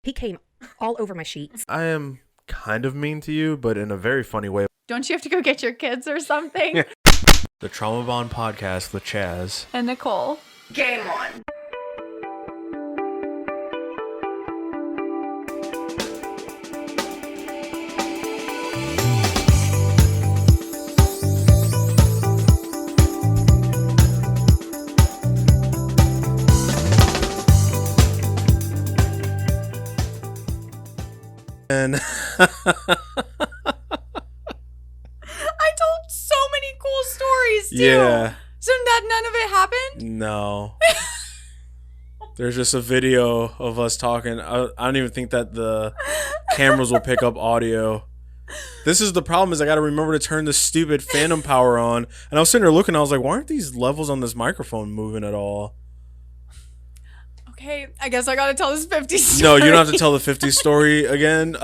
He came all over my sheets. I am kind of mean to you, but in a very funny way. Don't you have to go get your kids or something? The Trauma Bond Podcast with Chaz. And Nicole. Game on. And I told so many cool stories too. yeah, So that none of it happened? no. There's just a video of us talking. I don't even think that the cameras will pick up audio. This is the problem, is I got to remember to turn the stupid phantom power on. And I was sitting there looking, I was like, why aren't these levels on this microphone moving at all? Okay, I guess I gotta tell this 50 story. No, you don't have to tell the 50 story again.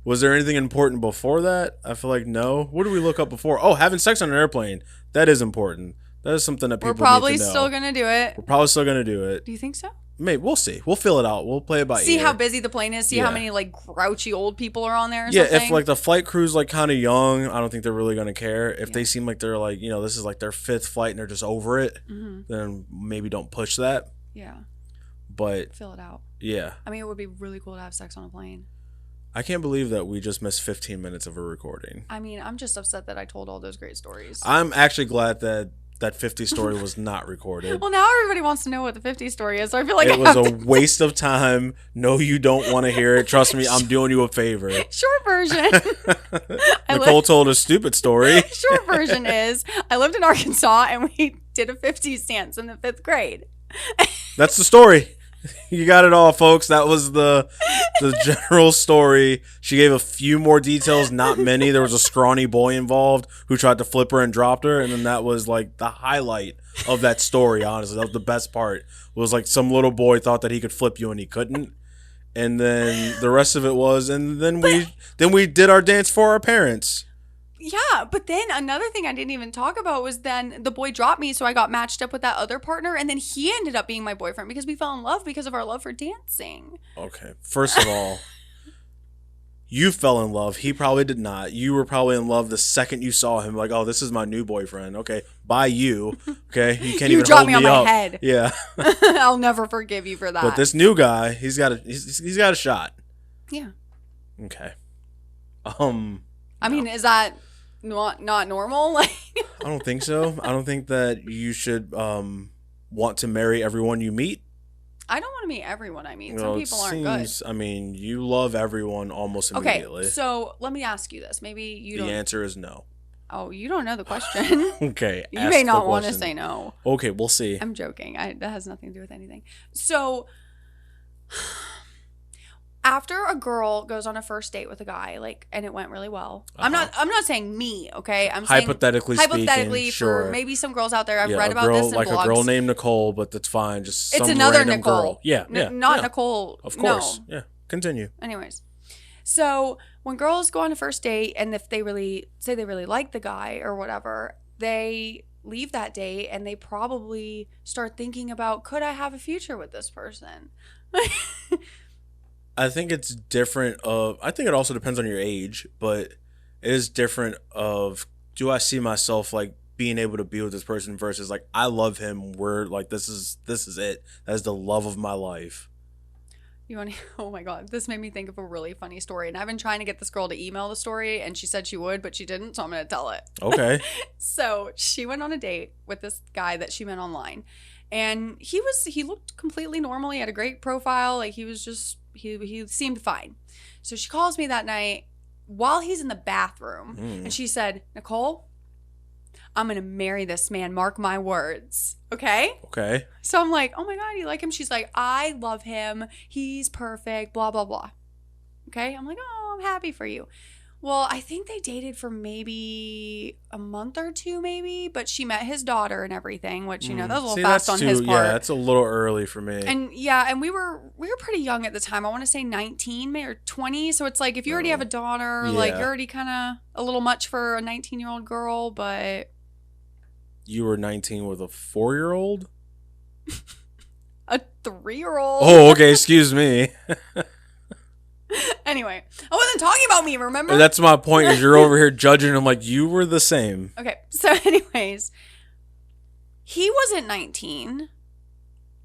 Was there anything important before that? I feel like no. What did we look up before? Oh, having sex on an airplane. That is important. That is something that people We're probably need to know. still gonna do it. We're probably still going to do it. Do you think so? Maybe. We'll see. We'll fill it out. We'll play it by ear. See how busy the plane is? See how Yeah. many like grouchy old people are on there or Yeah, something? if like the flight crew's like kind of young, I don't think they're really going to care. If they seem like they're like, this is like their 5th flight and they're just over it, then maybe don't push that. Yeah, But fill it out. yeah, I mean, it would be really cool to have sex on a plane. I can't believe that we just missed 15 minutes of a recording. I mean, I'm just upset that I told all those great stories. I'm actually glad that 50 story was not recorded. Well, now everybody wants to know what the 50 story is, so I feel like It I was have a waste of time. No, you don't want to hear it. Trust me, I'm doing you a favor. Short version. Nicole told a stupid story. Short version is I lived in Arkansas and we did a 50s dance in the 5th grade. That's the story. You got it all, folks. That was the general story. She gave a few more details, not many. There was a scrawny boy involved who tried to flip her and dropped her, and then that was like the highlight of that story, honestly. That was the best part. It was like some little boy thought that he could flip you and he couldn't. And then the rest of it was, and then we did our dance for our parents. Yeah, but then another thing I didn't even talk about was then the boy dropped me, so I got matched up with that other partner, and then he ended up being my boyfriend because we fell in love because of our love for dancing. Okay, first of all, you fell in love. He probably did not. You were probably in love the second you saw him. Like, oh, this is my new boyfriend. Okay, by you. Okay, you can't You even dropped hold me on me my up. head. Yeah, I'll never forgive you for that. but this new guy, he's got a shot. Yeah. Okay. I mean, is that not normal? Like, I don't think so. I don't think that you should want to marry everyone you meet. I don't want to meet everyone I meet. You Some know, people it aren't good. seems, I mean, you love everyone almost immediately. Okay, so let me ask you this. Maybe you The don't. answer is no. Oh, you don't know the question. Okay. You ask may the not want to question. say no. Okay, we'll see. I'm joking. That has nothing to do with anything. So, after a girl goes on a first date with a guy, like, and it went really well. I'm not saying me, okay? I'm saying Hypothetically speaking, sure. for maybe some girls out there. I've Yeah, read a about girl, this in like blogs. a girl named Nicole, but that's fine. Just It's some another random Nicole. girl. Yeah, yeah, Not yeah. Nicole. Of course. No. Yeah. Continue. Anyways, so when girls go on a first date and if they really say they really like the guy or whatever, they leave that date and they probably start thinking about, could I have a future with this person? I think it's different I think it also depends on your age, but it is different of, do I see myself like being able to be with this person versus like, I love him. We're like, this is it. That is the love of my life. You want to? Oh my God, this made me think of a really funny story, and I've been trying to get this girl to email the story, and she said she would, but she didn't, so I'm gonna tell it. Okay. So she went on a date with this guy that she met online, and he looked completely normal. He had a great profile, like he was just he seemed fine. So she calls me that night while he's in the bathroom, and she said, "Nicole, I'm gonna marry this man. Mark my words." Okay. Okay. So I'm like, "Oh my God, you like him?" She's like, "I love him. He's perfect, blah, blah, blah." Okay. I'm like, "Oh, I'm happy for you." Well, I think they dated for maybe a month or two, maybe, but she met his daughter and everything, which, that was a little fast on his part. Yeah, that's a little early for me. And yeah, and we were pretty young at the time. I want to say 19 maybe, or 20. So it's like, if you already have a daughter, like Yeah. you're already kind of a little much for a 19-year-old girl, but You were 19 with a 4-year-old? A 3-year-old. Oh, okay. Excuse me. Anyway, I wasn't talking about me, remember? That's my point. Is you're over here judging him like you were the same. Okay, so anyways, he wasn't 19.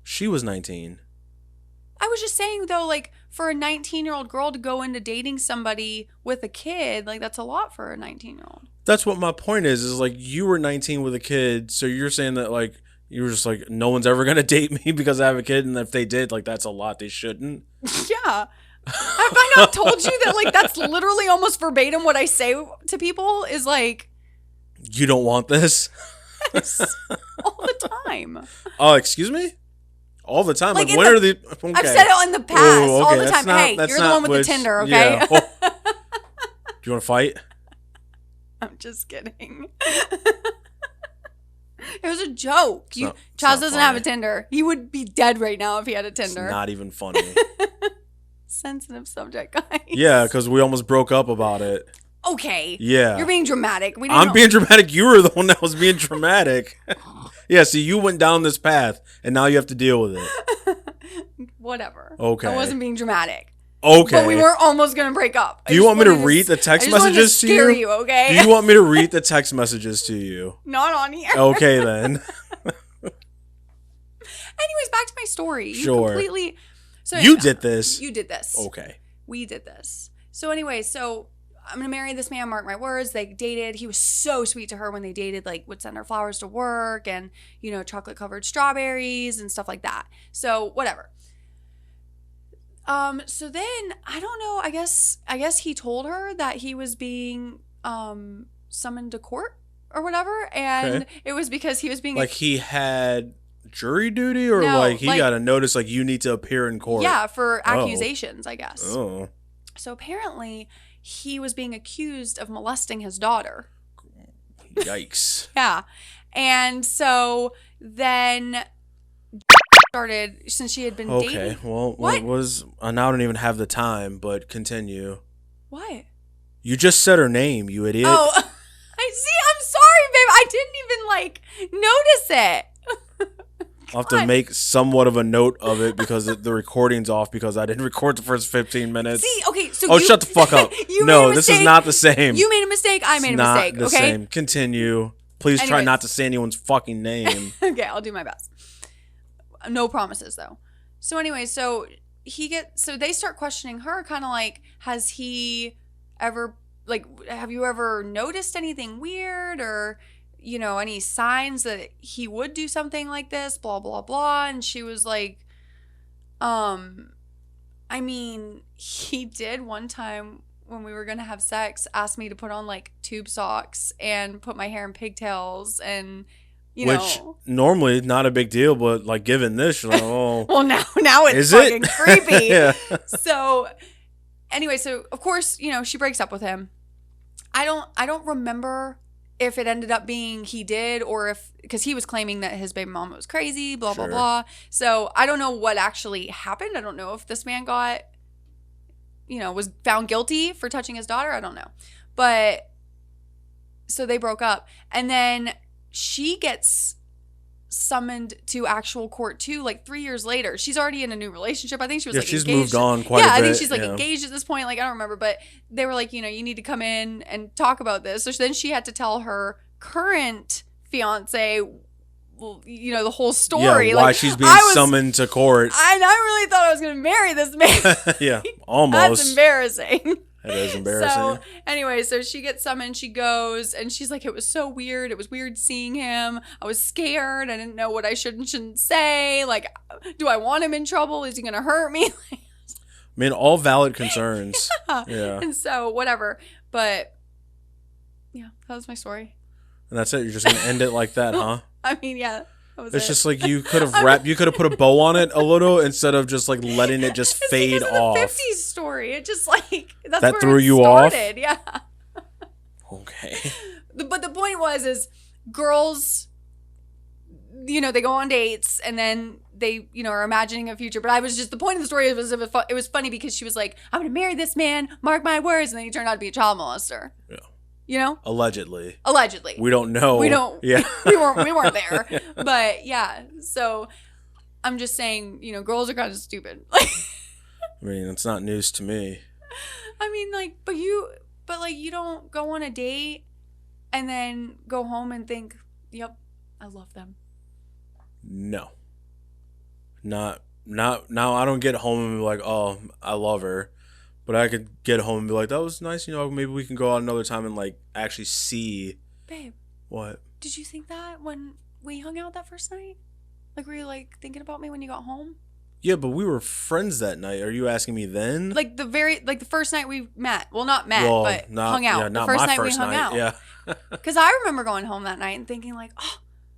She was 19. I was just saying, though, like, for a 19-year-old girl to go into dating somebody with a kid, like, that's a lot for a 19-year-old. That's what my point is like you were 19 with a kid, so you're saying that like you were just like no one's ever gonna date me because I have a kid, and if they did, like that's a lot they shouldn't. Yeah. Have I not told you that, like, that's literally almost verbatim what I say to people is like, You don't want this? yes, all the time. Oh, excuse me? All the time? Like, Like when are the... Okay. I've said it in the past Ooh, okay, all the that's time. not- Hey, that's you're the not one with which- the Tinder, okay? yeah. Oh. Do you want to fight? I'm just kidding. It was a joke. It's You, not Charles doesn't have a funny. Tinder. He would be dead right now if he had a It's Tinder. not even funny. Sensitive subject, guys. Yeah, because we almost broke up about it. Okay. Yeah. You're being dramatic. We didn't I'm know. being dramatic. You were the one that was being dramatic. Yeah, see, you went down this path, and now you have to deal with it. Whatever. Okay. I wasn't being dramatic. Okay. But we were almost going to break up. Do you want me to read the text I just wanted messages to to scare you? you, okay? Do you want me to read the text messages to you? Not on here. Okay, then. Anyways, back to my story. You Sure. completely. So You did this. You did this. Okay. We did this. So anyway, so I'm gonna marry this man, mark my words. They dated. He was so sweet to her when they dated, like would send her flowers to work and, you know, chocolate covered strawberries and stuff like that. So whatever. So then I don't know, I guess he told her that he was being summoned to court or whatever, and Okay. it was because he was being Like he had jury duty, or No, like he like- got a notice like you need to appear in court? yeah, for accusations, I guess. Oh. So apparently he was being accused of molesting his daughter. Yikes. Yeah. And so then started, since she had been Okay. dating. Well, What? what was... now I don't even have the time, but continue. What? You just said her name, you idiot. Oh, I see. I'm sorry, babe. I didn't even like notice it. I'll have to God. make somewhat of a note of it because the recording's off because I didn't record the first 15 minutes. See, okay, so Oh, you, shut the fuck up. you No, made a this is mistake. not the same. You made a mistake. I made It's a not mistake. the Okay. same. Continue. Please try Anyways. not to say anyone's fucking name. Okay, I'll do my best. No promises though. So anyway, so they start questioning her, kind of like, has he ever, like, have you ever noticed anything weird, or, you know, any signs that he would do something like this, blah blah blah. And she was like, I mean, he did one time when we were gonna have sex ask me to put on like tube socks and put my hair in pigtails, and you Which know. normally not a big deal, but like given this, you're like, oh, Well, now it's is fucking it creepy. Yeah. So anyway, so of course, you know, she breaks up with him. I don't remember if it ended up being he did, or if, because he was claiming that his baby mama was crazy, blah blah Sure. blah. So I don't know what actually happened. I don't know if this man got, you know, was found guilty for touching his daughter. I don't know. But so they broke up, and then she gets summoned to actual court too, like 3 years later. She's already in a new relationship. I think she was Yeah, like she's engaged. moved on quite Yeah, a bit. I think she's like yeah. engaged at this point. Like, I don't remember, but they were like, you know, you need to come in and talk about this. So then she had to tell her current fiance, well, you know, the whole story. Yeah, why like, she's being I was- summoned to court. I really thought I was going to marry this man. Yeah, That's almost. embarrassing. That is embarrassing. So anyway, so she gets summoned, she goes, and she's like, it was so weird. It was weird seeing him. I was scared. I didn't know what I should and shouldn't say. Like, do I want him in trouble? Is he going to hurt me? I mean, all valid concerns. Yeah. And so whatever. But yeah, that was my story. And that's it. You're just gonna end it like that, huh? I mean, yeah, that was It's it. just like you could have you could have put a bow on it a little instead of just like letting it just It's fade because of off. the 50s story. It just like, that's That where threw it you off? started. Yeah. Okay. But the point is girls, you know, they go on dates and then they, you know, are imagining a future. But I was just, the point of the story was it was funny because she was like, I'm going to marry this man, mark my words. And then he turned out to be a child molester. Yeah. You know? Allegedly. Allegedly. We don't know. We don't, Yeah. we weren't there. But yeah, so I'm just saying, you know, girls are kind of stupid. Like, I mean, it's not news to me. I mean, like, but you don't go on a date and then go home and think, yep, I love them. No. Not now. I don't get home and be like, oh, I love her. But I could get home and be like, that was nice. You know, maybe we can go out another time and like actually see. Babe. What? Did you think that when we hung out that first night? Like, were you like thinking about me when you got home? Yeah, but we were friends that night. Are you asking me then? Like the first night we met. Well, not met, but hung out. Yeah, not the first my night first we hung out. Yeah. Because I remember going home that night and thinking like, oh,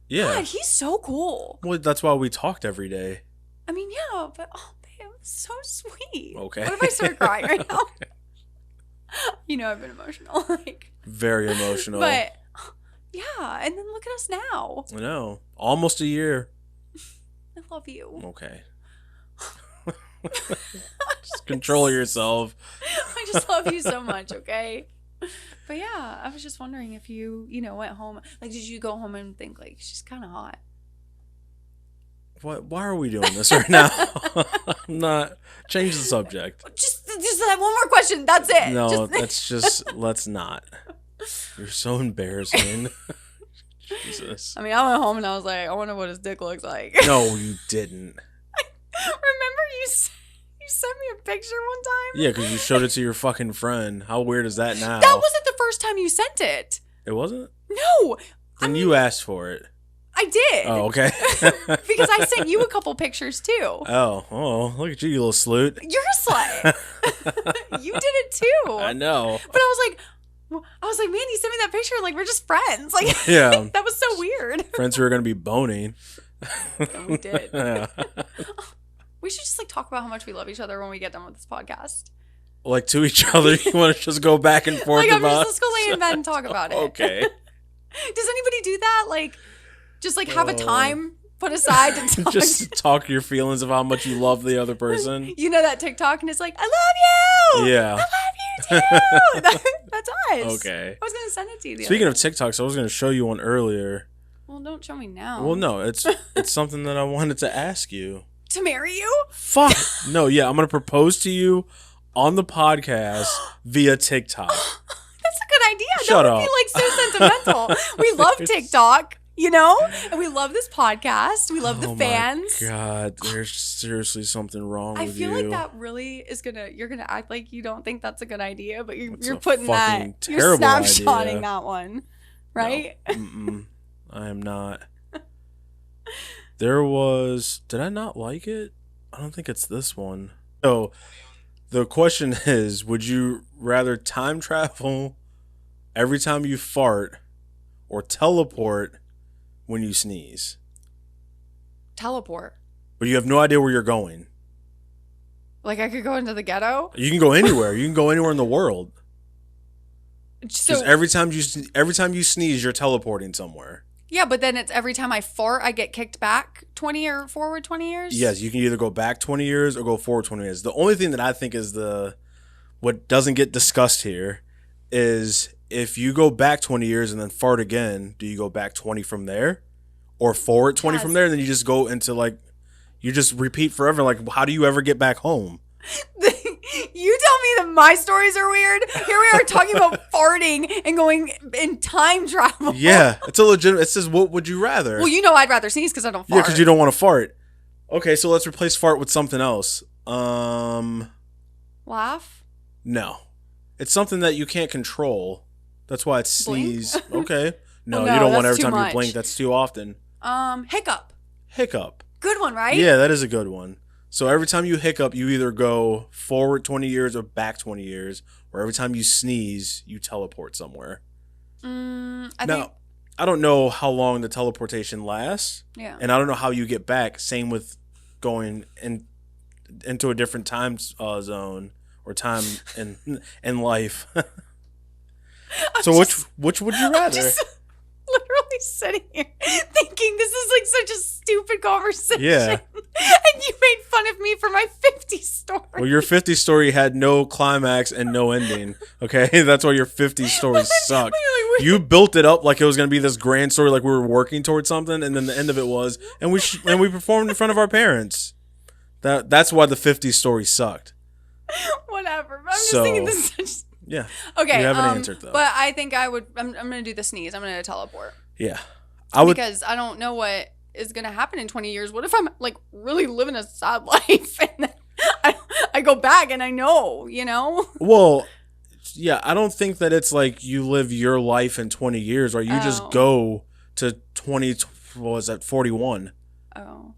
Yeah. God, he's so cool. Well, that's why we talked every day. I mean, yeah, but oh, babe, so sweet. Okay. What if I start crying right now? You know, I've been emotional. Like, Very emotional. but yeah, and then look at us now. I know. Almost a year. I love you. Okay. Just control yourself. I just love you so much, okay? But yeah, I was just wondering if you know, went home. Like, did you go home and think, like, she's kind of hot? What? Why are we doing this right now? I'm not. Change the subject. Just that one more question. That's it. No, that's just. Let's not. You're so embarrassing. Jesus. I mean, I went home and I was like, I wonder what his dick looks like. No, you didn't. Remember you sent me a picture one time? Yeah, because you showed it to your fucking friend. How weird is that now? That wasn't the first time you sent it. It wasn't? No. Then you asked for it. I did. Oh, okay. Because I sent you a couple pictures too. Oh, look at you little sloot. You're a slut. You did it too. I know. But I was like, man, you sent me that picture. Like, we're just friends. Like, Yeah. that was so weird. Friends who are going to be boning. And we did. Yeah. We should just like talk about how much we love each other when we get done with this podcast. Like to each other, you want to just go back and forth Like, about? let's go lay in bed and talk about it. Okay. Does anybody do that? Like, just like have a time put aside to talk. Just talk your feelings of how much you love the other person. You know that TikTok, and it's like, I love you. Yeah. I love you too. That's us. Okay. I was gonna send it to you. Speaking of TikToks, I was going to show you one earlier. Well, don't show me now. Well, no, it's something that I wanted to ask you. To marry you? Fuck. No, yeah, I'm going to propose to you on the podcast via TikTok. That's a good idea. Shut That would up. be like so sentimental. We love TikTok, you know? And we love this podcast. We love the fans. Oh my God, there's seriously something wrong I with feel you. like that really is you're gonna act like you don't think that's a good idea, but It's you're a putting that, fucking you're terrible snapshotting idea. that one, right? No. Mm-mm. I am not. Did I not like it? I don't think it's this one. So, the question is, would you rather time travel every time you fart or teleport when you sneeze? Teleport. But you have no idea where you're going. Like I could go into the ghetto. You can go anywhere. You can go anywhere in the world. So Because every time you sneeze, you're teleporting somewhere. yeah, but then it's every time I fart, I get kicked back 20 or forward 20 years. Yes, you can either go back 20 years or go forward 20 years. The only thing that I think is what doesn't get discussed here is if you go back 20 years and then fart again, do you go back 20 from there or forward 20 from there? And then you just go into like, you just repeat forever. Like, how do you ever get back home? You tell me that my stories are weird. Here we are talking about farting and going in time travel. Yeah, it's a legitimate. It says, what would you rather? Well, you know I'd rather sneeze because I don't fart. Yeah, because you don't want to fart. Okay, so let's replace fart with something else. Laugh? No. It's something that you can't control. That's why it's Blink? sneeze. Okay. No, Well, no, you don't want that's every too time much. you blink. That's too often. Hiccup. Hiccup. Good one, right? Yeah, that is a good one. So every time you hiccup, you either go forward 20 years or back 20 years, or every time you sneeze, you teleport somewhere. I Now, think, I don't know how long the teleportation lasts, yeah. and I don't know how you get back. Same with going into a different time zone or time in life. So which would you rather? Just literally sitting here thinking this is like such a stupid conversation. Yeah. And you made fun of me for my 50 story. Well, your 50 story had no climax and no ending. Okay, that's why your 50 story sucked. You built it up like it was gonna be this grand story, like we were working towards something, and then the end of it was, and we performed in front of our parents. That's why the 50 story sucked. Whatever. But I'm just thinking this is such. Yeah. Okay. You haven't answered though. But I think I would. I'm gonna do the sneeze. I'm gonna teleport. Yeah. I would. Because I don't know what is gonna happen in 20 years. What if I'm like really living a sad life and then I go back and I know, you know? Well, yeah, I don't think that it's like you live your life in 20 years, right? You just go to 41. Oh.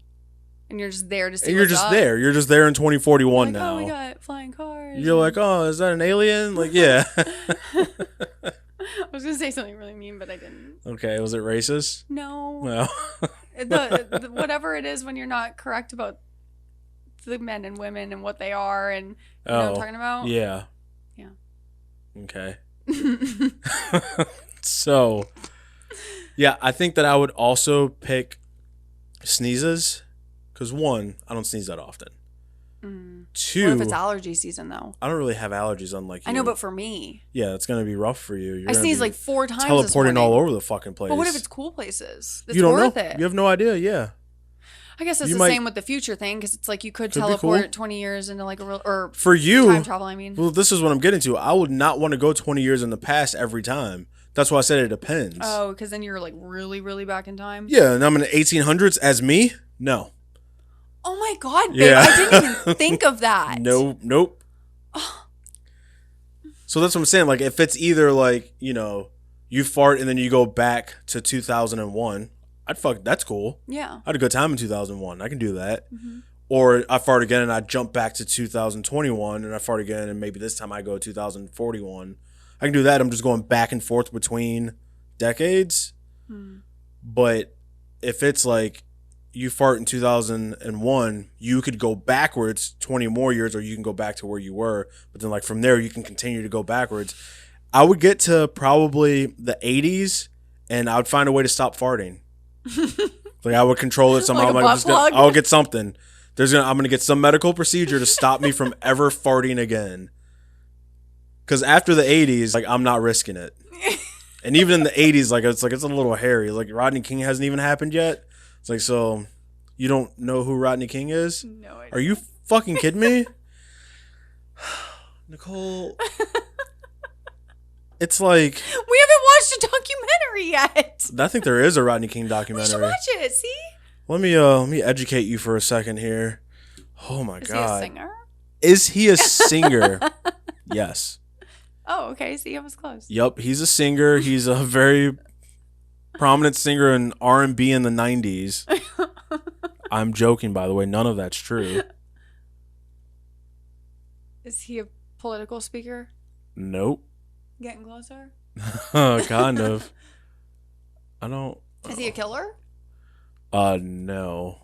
And you're just there to see And you're just there. You're just there in 2041 like, now. oh, we got flying cars. You're like, oh, is that an alien? Like, yeah. I was going to say something really mean, but I didn't. Okay, was it racist? No. Well. the whatever it is when you're not correct about the men and women and what they are and you know what I'm talking about? Yeah. Yeah. Okay. So, yeah, I think that I would also pick sneezes because one, I don't sneeze that often. Two, what if it's allergy season though? I don't really have allergies unlike you. I know, but for me, yeah, it's gonna be rough for you. You're I gonna sneeze be like 4 times. teleporting all over the fucking place. But what if it's cool places? It's you don't worth know. it. You have no idea. Yeah. I guess it's You the might- same with the future thing because it's like you could Could be teleport cool. 20 years into like a real or For you, time travel. I mean, well, this is what I'm getting to. I would not want to go 20 years in the past every time. That's why I said it depends. oh, because then you're like really, really back in time. Yeah, and I'm in the 1800s as me? No. Oh my god, babe! Yeah. I didn't even think of that. No, nope. So that's what I'm saying. Like, if it's either like, you know, you fart and then you go back to 2001, that's cool. Yeah. I had a good time in 2001. I can do that. Mm-hmm. Or I fart again and I jump back to 2021 and I fart again and maybe this time I go 2041. I can do that. I'm just going back and forth between decades. But if it's like you fart in 2001, you could go backwards 20 more years or you can go back to where you were. But then like from there, you can continue to go backwards. I would get to probably the 80s and I would find a way to stop farting. Like I would control it somehow. Like a I'm butt just gonna, plug? I'll get something. I'm gonna get some medical procedure to stop me from ever farting again. Because after the 80s, like I'm not risking it. And even in the 80s, it's a little hairy. Like Rodney King hasn't even happened yet. It's like, so you don't know who Rodney King is? No idea. Are you fucking kidding me? Nicole. It's like, We haven't watched a documentary yet. I think there is a Rodney King We should documentary. watch it. See? Let me educate you for a second here. Oh my Is god. he a singer? Is he a singer? Yes. Oh, okay. See, I was close. Yep, he's a singer. He's a very prominent singer in R&B in the 90s. I'm joking, by the way. None of that's true. Is he a political speaker? Nope. Getting closer? Kind of. I don't. Is he a killer? No.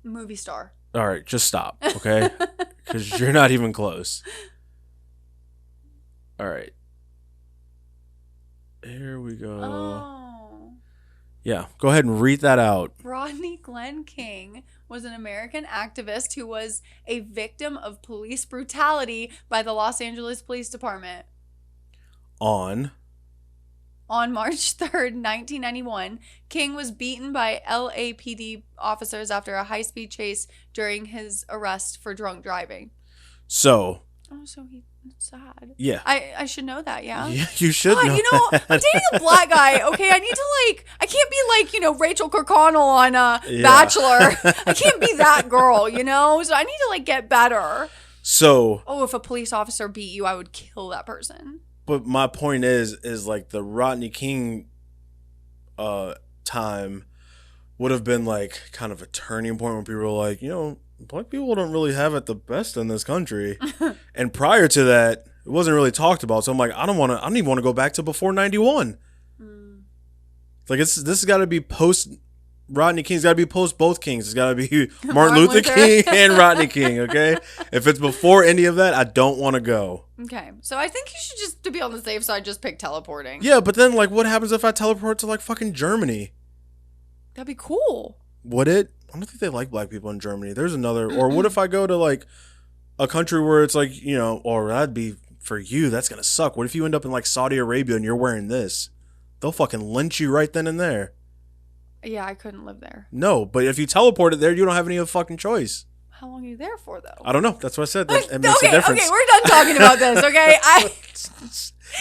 Movie star. All right, just stop, okay? Because you're not even close. All right. Here we go. Oh. Yeah, go ahead and read that out. Rodney Glenn King was an American activist who was a victim of police brutality by the Los Angeles Police Department. On March 3rd, 1991, King was beaten by LAPD officers after a high-speed chase during his arrest for drunk driving. So, Oh, so he's sad. yeah. I should know that, yeah? Yeah, you should God, know. you know, that. I'm dating a black guy, okay? I need to, I can't be like, Rachel Kirkconnell on Yeah. Bachelor. I can't be that girl, you know? So I need to, get better. So, Oh, if a police officer beat you, I would kill that person. but my point is like the Rodney King time would have been like kind of a turning point when people were like, black people don't really have it the best in this country. And prior to that, it wasn't really talked about. So I'm like, I don't even want to go back to before 91. Like this has got to be post Rodney King's got to be post both Kings. It's got to be Martin Luther King and Rodney King, okay? If it's before any of that, I don't want to go. Okay. So I think you should just, to be on the safe side, just pick teleporting. Yeah, but then, like, what happens if I teleport to, like, fucking Germany? That'd be cool. Would it? I don't think they like black people in Germany. There's another. Or what if I go to, like, a country where it's, like, you know, or that'd be, for you, that's going to suck. What if you end up in, like, Saudi Arabia and you're wearing this? They'll fucking lynch you right then and there. Yeah, I couldn't live there. No, but if you teleport it there, you don't have any other fucking choice. How long are you there for, though? I don't know. That's what I said. It makes a difference. Okay, we're done talking about this, okay?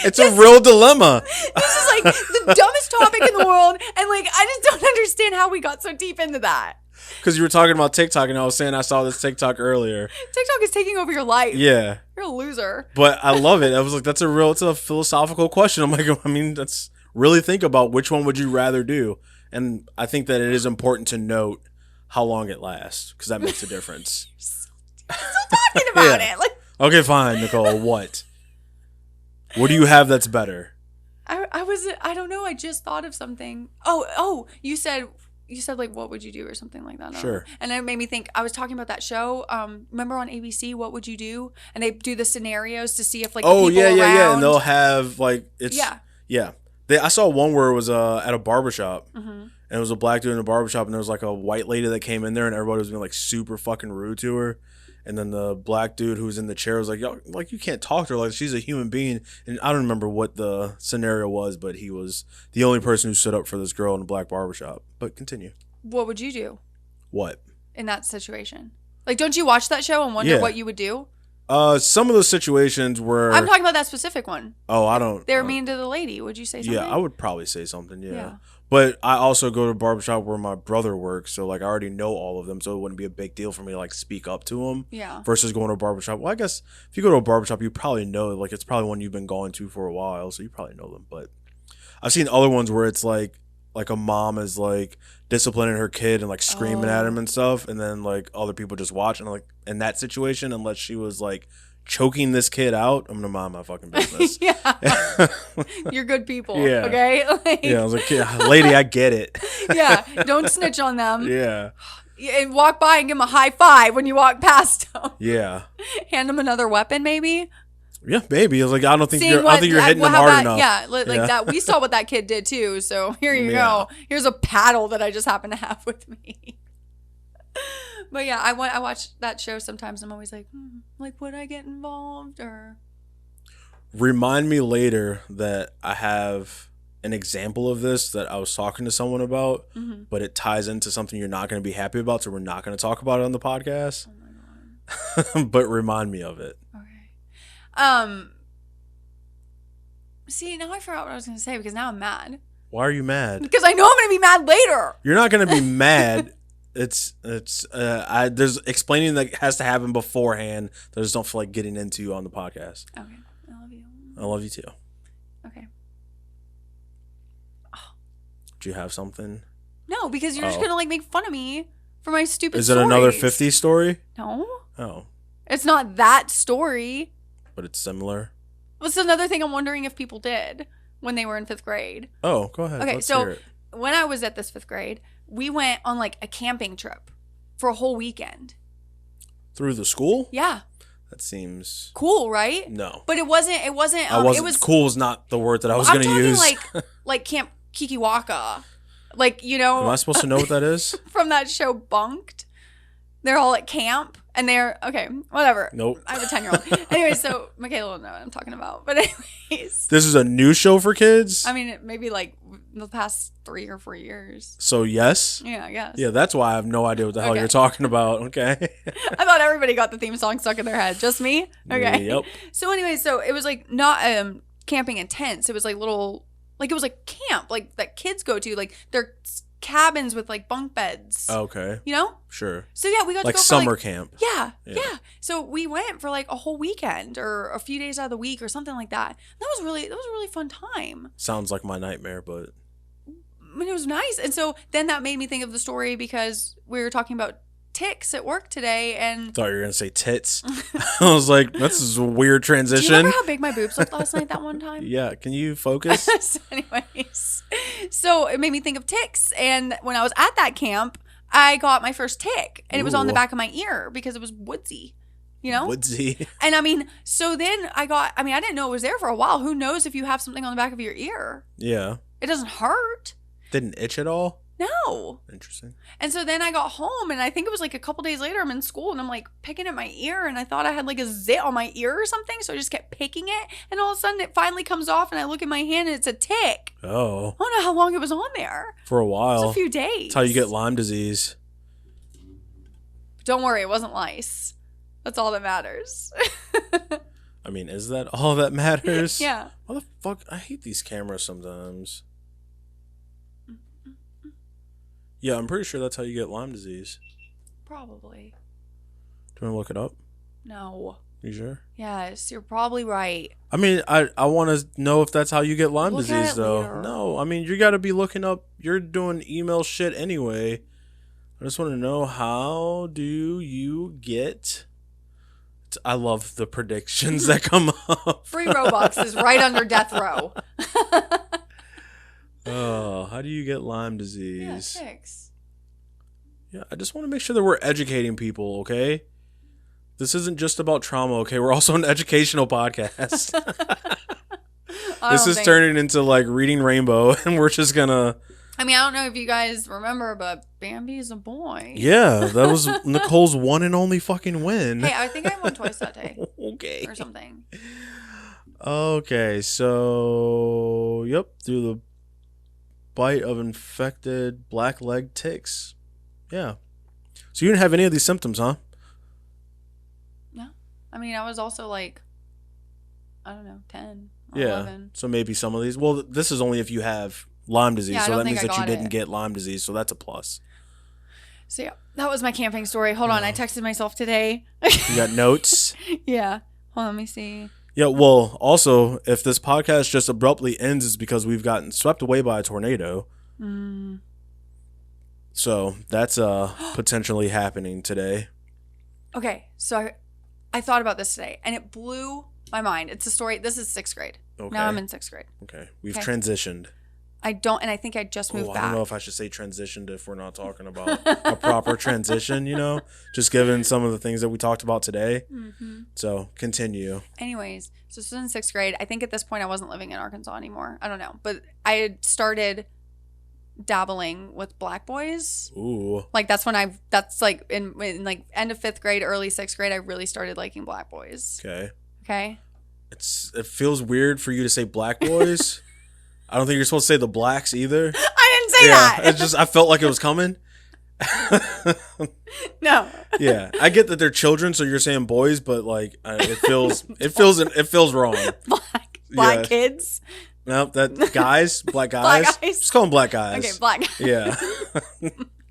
It's a real dilemma. This is like the dumbest topic in the world, and like I just don't understand how we got so deep into that. Because you were talking about TikTok, and I was saying I saw this TikTok earlier. TikTok is taking over your life. Yeah. You're a loser. But I love it. I was like, it's a philosophical question. I'm like, I mean, that's really think about which one would you rather do. And I think that it is important to note how long it lasts, because that makes a difference. Still talking about Yeah. it. Like, Okay, fine, Nicole. What? What do you have that's better? I don't know. I just thought of something. Oh, you said like, what would you do or something like that. I don't Sure. know. And it made me think, I was talking about that show. Remember on ABC, What Would You Do? And they do the scenarios to see if like the people around. And they'll have like Yeah. I saw one where it was at a barbershop, Mm-hmm. and it was a black dude in a barbershop, and there was like a white lady that came in there, and everybody was being like super fucking rude to her. And then the black dude who was in the chair was like, "Yo, like you can't talk to her, like she's a human being." And I don't remember what the scenario was, but he was the only person who stood up for this girl in a black barbershop. But continue. What would you do What? in that situation? Like, don't you watch that show and wonder Yeah. what you would do? Some of those situations where I'm talking about that specific one. I don't. They were mean to the lady. Would you say something? Yeah, I would probably say something. Yeah. Yeah. But I also go to a barbershop where my brother works, so like I already know all of them, so it wouldn't be a big deal for me to like speak up to them. Yeah. Versus going to a barbershop. Well, I guess if you go to a barbershop, you probably know, like it's probably one you've been going to for a while, so you probably know them. But I've seen other ones where it's like a mom is like disciplining her kid and like screaming at him and stuff, and then like other people just watch, and like in that situation, unless she was like choking this kid out, I'm gonna mind my fucking business. Yeah. You're good people. Yeah. Okay. Like, Yeah, I was like, yeah, lady, I get it. yeah. Don't snitch on them. Yeah. And walk by and give them a high five when you walk past them. Yeah. Hand them another weapon, maybe. Yeah, maybe. I was like, I don't think Seeing I think you're hitting them how hard that- enough. Yeah, like Yeah. that. We saw what that kid did too. So here you Yeah. go. Here's a paddle that I just happen to have with me. But yeah, I watch that show sometimes. I'm always like, like, would I get involved or? Remind me later that I have an example of this that I was talking to someone about, Mm-hmm. but it ties into something you're not going to be happy about, so we're not going to talk about it on the podcast. Oh my god. But remind me of it. Okay. See, now I forgot what I was going to say because now I'm mad. Why are you mad? Because I know I'm going to be mad later. You're not going to be mad. There's explaining that has to happen beforehand that I just don't feel like getting into on the podcast. Okay. I love you. I love you too. Okay. Do you have something? No, because you're just Oh. going to like make fun of me for my stupid Is it another stories. 50 story? No. Oh, It's not that story. but it's similar. It's another thing I'm wondering if people did when they were in 5th grade. Oh, go ahead. Okay, Let's so hear it. when I was at this 5th grade, we went on like a camping trip for a whole weekend. Through the school? Yeah. That seems Cool, right? no. But it wasn't I wasn't. it was Cool is not the word that I was I'm going to talking use. like Camp Kikiwaka. Like, you know, Am I supposed to know what that is? from that show Bunked. They're all at camp and they're okay, whatever. Nope. I have a 10-year-old. Anyway, so Michaela will know what I'm talking about. But anyways, This is a new show for kids. I mean, maybe like the past 3 or 4 years. So yes. Yeah, I guess. Yeah, that's why I have no idea what the hell Okay. you're talking about. Okay. I thought everybody got the theme song stuck in their head. Just me? Okay. Yep. So anyway, so it was like not camping in tents. It was like little, like it was like camp, like that kids go to. Like they're cabins with like bunk beds. Okay. You know? Sure. So yeah, we got Like to go summer for camp. yeah, Yeah. yeah. So we went for like a whole weekend or a few days out of the week or something like that. That was a really fun time. Sounds like my nightmare, but I mean, it was nice. And so then that made me think of the story because we were talking about ticks at work today, and Thought you were gonna say tits. I was like, that's a weird do you transition. remember how big my boobs looked last night that one time? Yeah, can you focus? So anyways, so it made me think of ticks, and when I was at that camp, I got my first tick, and it was on the Ooh. back of my ear because it was woodsy, you know? Woodsy. And I mean, so then I didn't know it was there for a while. Who knows if you have something on the back of your ear? Yeah. It doesn't hurt. Didn't itch at all? No. Interesting. And so then I got home, and I think it was like a couple days later, I'm in school, and I'm like picking at my ear, and I thought I had like a zit on my ear or something. So I just kept picking it, and all of a sudden it finally comes off, and I look at my hand, and it's a tick. Oh. I don't know how long it was on there. For a It while. was a few days. That's how you get Lyme disease. Don't worry, it wasn't lice. That's all that matters. I mean, is that all that matters? Yeah. Why the fuck? I hate these cameras sometimes. Yeah, I'm pretty sure that's how you get Lyme disease. Probably. Do you want to look it up? No. You sure? Yes, you're probably right. I mean, I want to know if that's how you get Lyme Look at disease, it though. later. No, I mean, you got to be looking up. You're doing email shit anyway. I just want to know, how do you get... I love the predictions that come up. Free Robux is right under death row. Oh, how do you get Lyme Yeah, disease? ticks. Yeah, I just want to make sure that we're educating people, okay? This isn't just about trauma, okay? We're also an educational podcast. This is turning into like Reading Rainbow, and we're just gonna... I mean, I don't know if you guys remember, but Bambi's a boy. Yeah, that was Nicole's one and only fucking win. Hey, I think I won twice that day Okay. or something. Okay, so... Yep, through the bite of infected black-legged ticks. Yeah. So you didn't have any of these symptoms, huh? No. I mean, I was also like, I don't know, 10 or Yeah. 11. So maybe some of these... Well, this is only if you have Lyme disease, Yeah, I so don't that think means I that you got didn't it. get Lyme disease, so that's a plus. So yeah, that was my camping story. Hold on, I texted myself today. You got notes? Yeah. Hold on, let me see. Yeah, well, also, if this podcast just abruptly ends, it's because we've gotten swept away by a tornado. Mm. So that's potentially happening today. Okay, so I thought about this today, and it blew my mind. It's a story. This is 6th grade. Okay. Now I'm in 6th grade. Okay. We've Okay. transitioned. And I think I just moved I back. don't know if I should say transitioned if we're not talking about a proper transition, just given some of the things that we talked about today. Mm-hmm. So continue. Anyways, so this was in 6th grade. I think at this point I wasn't living in Arkansas anymore. I don't know. But I had started dabbling with black boys. Ooh. Like that's like in like end of 5th grade, early 6th grade, I really started liking black boys. Okay. Okay. It feels weird for you to say black boys. I don't think you're supposed to say the blacks either. I didn't say that. It's just I felt like it was coming. No. Yeah, I get that they're children, so you're saying boys, but like it feels wrong. Black Yeah. kids. Nope, that black guys. Black guys. Just call them black guys. Okay, black guys. Yeah.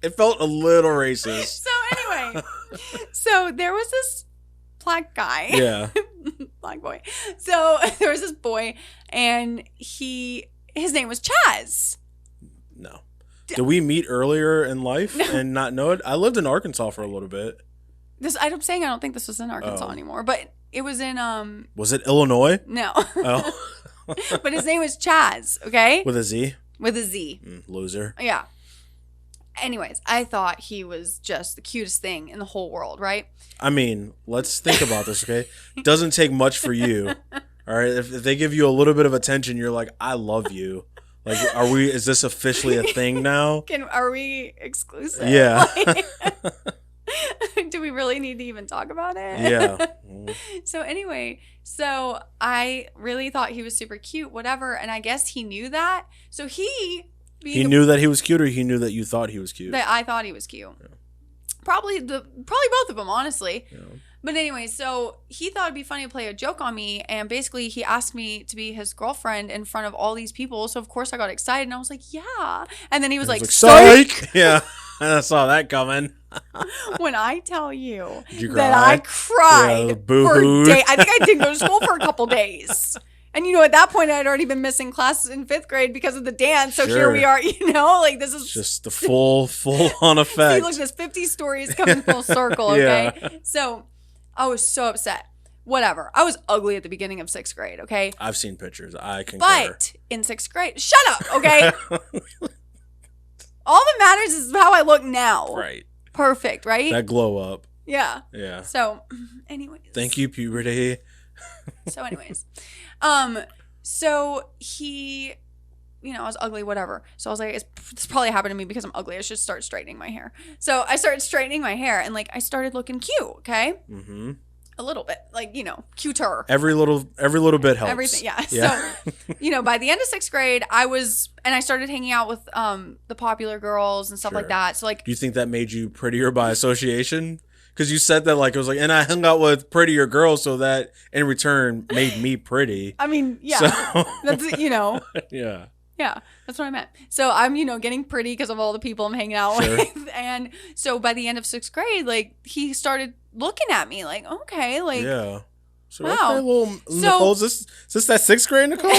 It felt a little racist. So anyway, so there was this black guy. Yeah. Black boy. So there was this boy, and his name was Chaz. No. Did we meet earlier in life and not know it? I lived in Arkansas for a little bit. I'm saying I don't think this was in Arkansas Oh. anymore, but it was in Was it Illinois? no. Oh. But his name was Chaz, okay? With a Z? With a Z. Loser. Yeah. Anyways, I thought he was just the cutest thing in the whole world, right? I mean, let's think about this, okay? Doesn't take much for you. All right? If they give you a little bit of attention, you're like, I love you. Like, is this officially a thing now? Are we exclusive? Yeah. Like, do we really need to even talk about it? Yeah. So anyway, so I really thought he was super cute, whatever, and I guess he knew that. So he Knew that he was cute, or he knew that you thought he was cute? that I thought he was cute. Yeah. Probably both of them, honestly. Yeah. But anyway, so he thought it'd be funny to play a joke on me, and basically he asked me to be his girlfriend in front of all these people. So of course I got excited, and I was like, "Yeah!" And then he was like, "Psych!" Yeah, I saw that coming. When I tell you Did you that cry? I cried Yeah, for boo-hooed. days, I think I didn't go to school for a couple days. And at that point, I'd already been missing class in 5th grade because of the dance. So here Sure. we are, like this is Just the full on effect. See, look, this 50 stories coming full circle, okay? So I was so upset. Whatever. I was ugly at the beginning of 6th grade, okay? I've seen pictures. I concur. But in 6th grade, shut up, okay? All that matters is how I look now. Right. Perfect, right? That glow up. Yeah. Yeah. So, anyways. Thank you, puberty. So, anyways. So he, I was ugly, whatever. So I was like, this probably happened to me because I'm ugly. I should start straightening my hair. So I started straightening my hair and I started looking cute, okay? Mm-hmm. A little bit, cuter. Every little bit helps. Everything, yeah. Yeah. So, by the end of 6th grade, I started hanging out with the popular girls and stuff like Sure. that. So, Do you think that made you prettier by association? Because you said that it was and I hung out with prettier girls, so that in return made me pretty. I mean, yeah, So, that's yeah. Yeah, that's what I meant. So I'm, getting pretty because of all the people I'm hanging out Sure. with. And so by the end of 6th grade, he started looking at me okay, Yeah. So, wow. okay, well, Nicole, is this that 6th grade Nicole?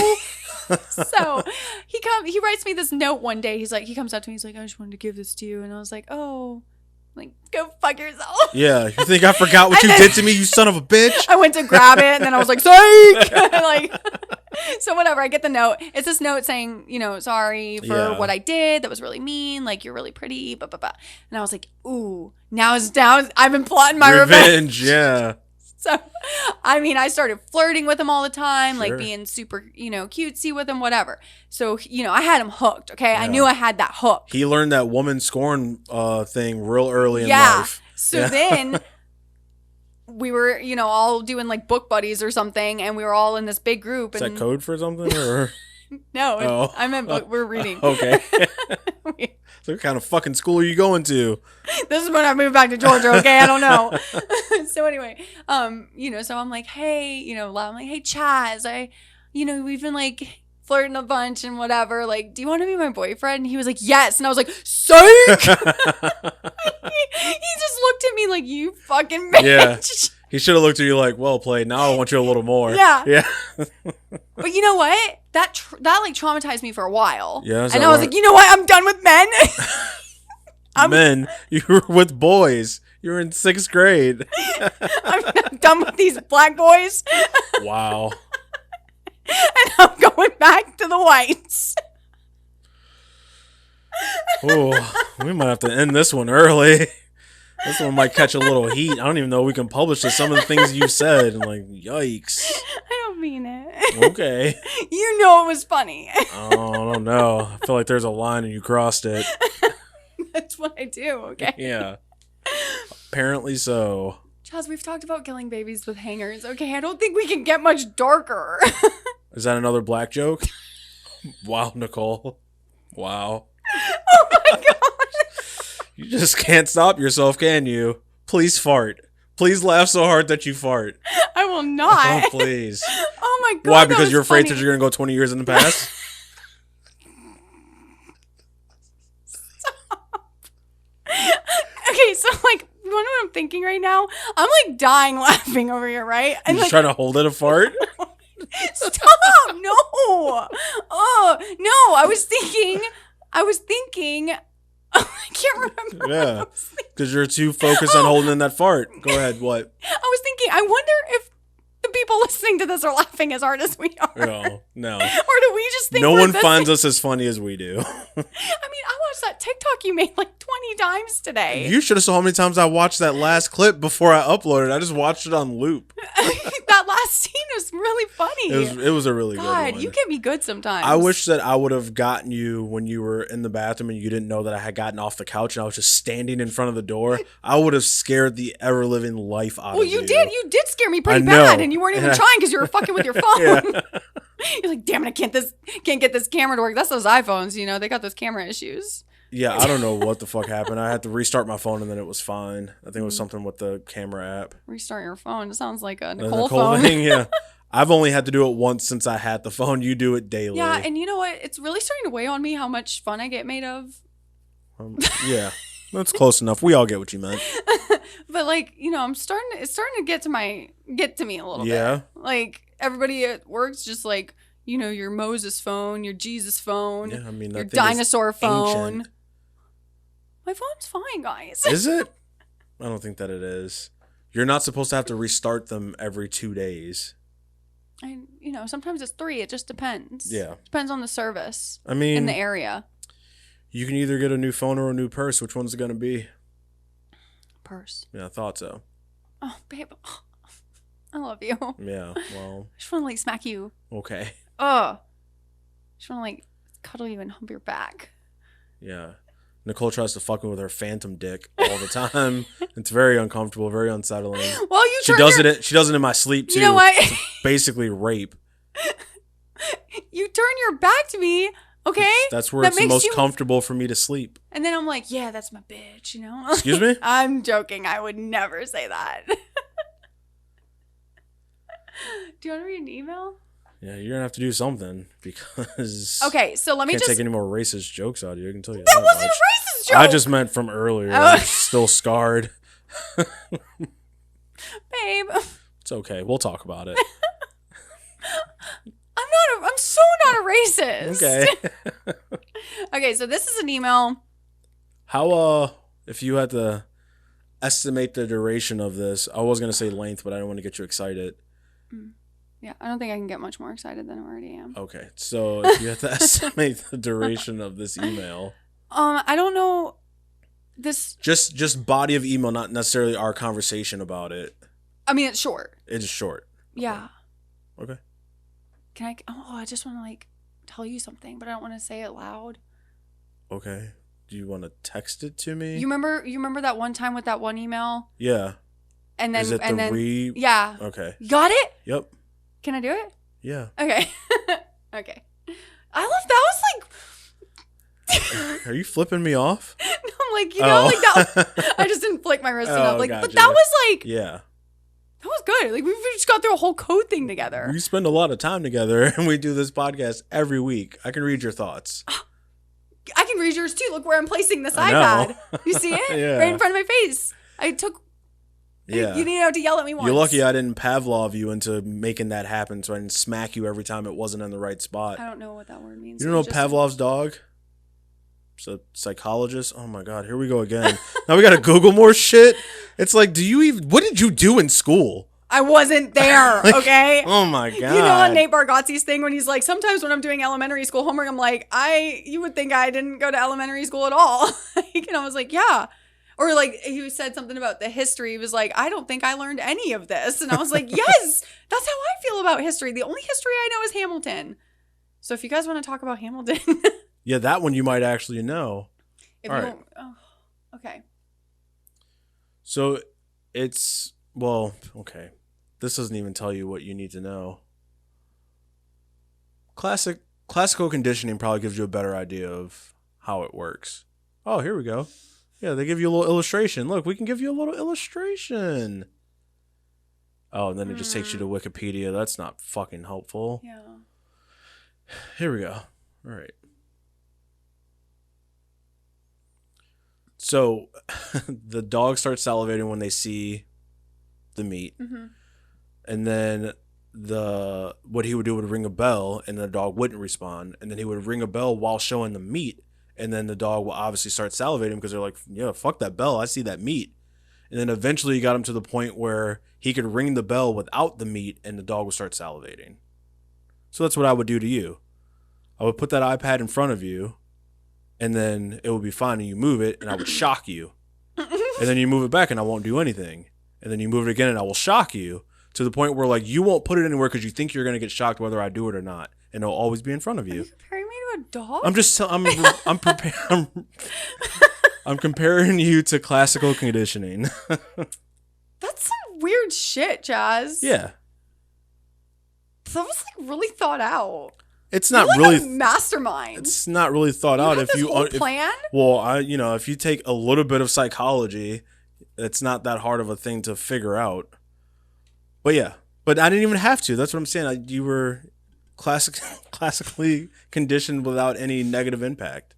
So he writes me this note one day. He comes up to me. He's like, I just wanted to give this to you. And I was like, oh, go fuck yourself. Yeah. You think I forgot what you did to me, you son of a bitch? I went to grab it and then I was like, psych! So whatever, I get the note. It's this note saying, sorry for Yeah. what I did. That was really mean. You're really pretty, blah, blah, blah. And I was like, ooh, now it's down. I've been plotting my revenge. Yeah. So, I started flirting with him all the time, Sure. being super, cutesy with him, whatever. So, I had him hooked, okay? I Yeah. knew I had that hook. He learned that woman scorn thing real early in Yeah. life. So Yeah. then we were, all doing book buddies or something, and we were all in this big group. Is And that code for something? Or no, Oh. I meant we're reading. Okay. So what kind of fucking school are you going to? This is when I moved back to Georgia, okay? I don't know. So anyway, so I'm like, hey, I'm like, hey, Chaz, we've been flirting a bunch and whatever. Do you want to be my boyfriend? And he was like, yes. And I was like, psych! he just looked at me like, you fucking bitch. Yeah. He should have looked at you like, well played. Now I want you a little more. Yeah. Yeah. But you know what? That traumatized me for a while. Yeah, is and that I was right? like, you know what? I'm done with men. Men, you were with boys. You were in 6th grade. I'm done with these black boys. Wow. And I'm going back to the whites. Oh, we might have to end this one early. This one might catch a little heat. I don't even know if we can publish this. Some of the things you said. I'm like, yikes. I don't mean it. Okay. You know it was funny. Oh, I don't know. I feel like there's a line and you crossed it. That's what I do, okay? Yeah. Apparently so. Chaz, we've talked about killing babies with hangers, okay? I don't think we can get much darker. Is that another black joke? Wow, Nicole. Wow. Oh my god. You just can't stop yourself, can you? Please fart. Please laugh so hard that you fart. I will not. Oh, please. Oh my god. Why? that Because was you're afraid funny. that you're going to go 20 years in the past? Okay, so you know what I'm thinking right now? I'm dying laughing over here, right? And You're just trying to hold it a fart? stop! No! Oh no! I was thinking. I can't remember. Yeah. Because you're too focused on holding in that fart. Go ahead. What? I was thinking. I wonder if the people listening to this are laughing as hard as we are, No. No. or do we just think No we're one the finds same? us as funny as we do. I watched that TikTok you made 20 times today. You should have saw how many times I watched that last clip before I uploaded. I just watched it on loop. That last scene was really funny. It was a really good God, one. you get me good sometimes. I wish that I would have gotten you when you were in the bathroom and you didn't know that I had gotten off the couch and I was just standing in front of the door. I would have scared the ever living life out Well, of you. you did. You did scare me pretty I know. bad, and you weren't even Yeah. trying because you were fucking with your phone. Yeah. You're like, damn it, I can't get this camera to work. That's those iPhones, they got those camera issues. Yeah, I don't know what the fuck happened. I had to restart my phone and then it was fine. I think it was something with the camera app. Restart your phone. It sounds like a The Nicole phone. thing, yeah. I've only had to do it once since I had the phone. You do it daily. Yeah, and you know what? It's really starting to weigh on me how much fun I get made of. Yeah, that's close enough. We all get what you meant. But it's starting to get to me a little Yeah. bit. everybody at work's just like, you know, your Moses phone, your Jesus phone, Yeah, I mean, your that thing is dinosaur phone. ancient. My phone's fine, guys. Is it? I don't think that it is. You're not supposed to have to restart them every 2 days. And, you know, sometimes it's 3. It just depends. Yeah. Depends on the service I mean, in the area. you can either get a new phone or a new purse. Which one's it going to be? Purse. Yeah, I thought so. Oh, babe. I love you. I Yeah, well, just want to, like, smack you. okay. I just want to, like, cuddle you and hump your back. Yeah. Nicole tries to fuck me with her phantom dick all the time. It's very uncomfortable, very unsettling. Well, you She turn does your, it. She does it in my sleep too. You know what? Basically rape. You turn your back to me, okay? That's where That it's the makes most you- comfortable for me to sleep. And then I'm like, yeah, that's my bitch, you know? Excuse me? I'm joking. I would never say that. Do you want to read an email? Yeah, you're gonna have to do something because Okay, so let me can't just. take any more racist jokes out of you. I can tell you That that wasn't much. a racist joke. I just meant from earlier. Oh. I'm still scarred. Babe, It's okay. We'll talk about it. I'm so not a racist. Okay. Okay, so this is an email. How if you had to estimate the duration of this, I was gonna say length, but I don't want to get you excited. Yeah, I don't think I can get much more excited than I already am. Okay, so if you had to estimate the duration of this email, I don't know. This, just body of email, not necessarily our conversation about it. I mean, it's short. It's just short. Yeah. Okay. Can I? Oh, I just want to like tell you something, but I don't want to say it loud. Okay. Do you want to text it to me? You remember that one time with that one email, Yeah. and then Is it and the then yeah. Okay. You got it? Yep. Can I do it? Yeah. Okay. Okay. I love that was like Are you flipping me off? I'm like, you know, Oh. like that. I just didn't flick my wrist Oh, enough. Like, gotcha. but that was like Yeah. that was good. Like we just got through a whole code thing together. We spend a lot of time together and we do this podcast every week. I can read your thoughts. I can read yours too. Look where I'm placing this I know. iPad. You see it? Yeah. Right in front of my face. I took Yeah. you didn't have to yell at me once. You're lucky I didn't Pavlov you into making that happen so I didn't smack you every time it wasn't in the right spot. I don't know what that word means. You don't know Just- Pavlov's dog? It's a psychologist. Oh my god, here we go again. Now we gotta Google more shit. It's like, what did you do in school? I wasn't there, Like, okay? Oh my god. You know on Nate Bargatze's thing when he's like, sometimes when I'm doing elementary school homework, I'm like, you would think I didn't go to elementary school at all. And I was like, yeah. Or like he said something about the history. He was like, I don't think I learned any of this. And I was like, yes, that's how I feel about history. The only history I know is Hamilton. So if you guys want to talk about Hamilton, Yeah, that one you might actually know. if All you right. don't, oh, okay. So it's, well, okay. This doesn't even tell you what you need to know. Classical conditioning probably gives you a better idea of how it works. Oh, here we go. Yeah, they give you a little illustration. Look, we can give you a little illustration. Oh, and then it just takes you to Wikipedia. That's not fucking helpful. Yeah. Here we go. All right. So the dog starts salivating when they see the meat. Mm-hmm. And then what he would do would ring a bell and the dog wouldn't respond. And then he would ring a bell while showing the meat. And then the dog will obviously start salivating because they're like, yeah, fuck that bell. I see that meat. And then eventually he got him to the point where he could ring the bell without the meat and the dog would start salivating. So that's what I would do to you. I would put that iPad in front of you and then it would be fine and you move it and I would shock you. And then you move it back and I won't do anything. And then you move it again and I will shock you to the point where like you won't put it anywhere because you think you're going to get shocked whether I do it or not. And it'll always be in front of Are you. you comparing me to a dog? I'm just I'm comparing you to classical conditioning. That's some weird shit, Jazz. Yeah. That was like really thought out. It's You're not like really a mastermind. it's not really thought You out have if this you whole if, plan. well, if you take a little bit of psychology, it's not that hard of a thing to figure out. But yeah, but I didn't even have to. That's what I'm saying. You were classically conditioned without any negative impact,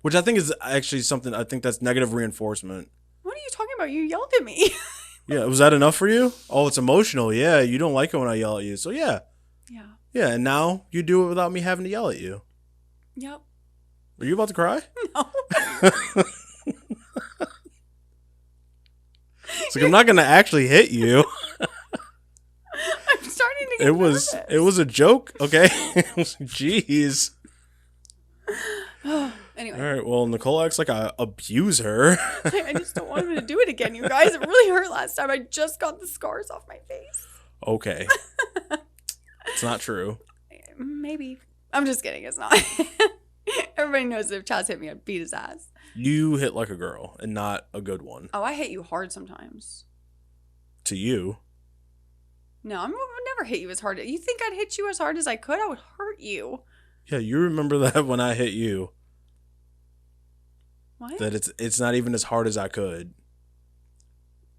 which I think is actually something. I think that's negative reinforcement. What are you talking about? You yelled at me. Yeah, was that enough for you? Oh, it's emotional. Yeah, you don't like it when I yell at you. So yeah, Yeah. Yeah, and now you do it without me having to yell at you. Yep. Are you about to cry? No. It's like I'm not gonna actually hit you. I'm starting to get It nervous. was a joke, okay? Jeez. Anyway, All right. Well, Nicole acts like I abuse her. I just don't want him to do it again, you guys. It really hurt last time. I just got the scars off my face. Okay. It's not true. Maybe. I'm just kidding. It's not. Everybody knows that if Chaz hit me, I'd beat his ass. You hit like a girl and not a good one. Oh, I hit you hard sometimes. To you. No, I would never hit you as hard. You think I'd hit you as hard as I could? I would hurt you. Yeah, you remember that when I hit you. What? That it's not even as hard as I could.